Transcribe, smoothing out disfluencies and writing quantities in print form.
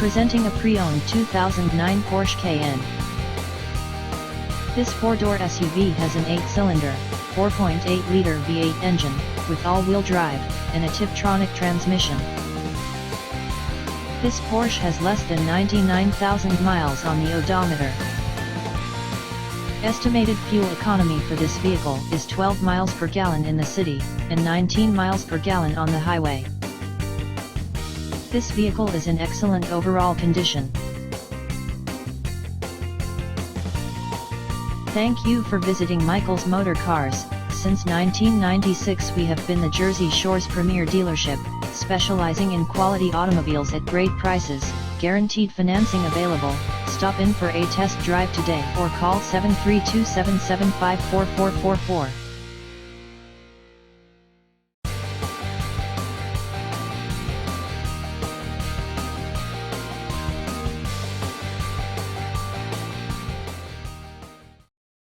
Presenting a pre-owned 2009 Porsche Cayenne. This four-door SUV has an 8-cylinder, 4.8-liter V8 engine, with all-wheel drive, and a Tiptronic transmission. This Porsche has less than 99,000 miles on the odometer. Estimated fuel economy for this vehicle is 12 miles per gallon in the city, and 19 miles per gallon on the highway. This vehicle is in excellent overall condition. Thank you for visiting Michael's Motorcars. Since 1996 we have been the Jersey Shore's premier dealership, specializing in quality automobiles at great prices, guaranteed financing available. Stop in for a test drive today or call 732-775-4444.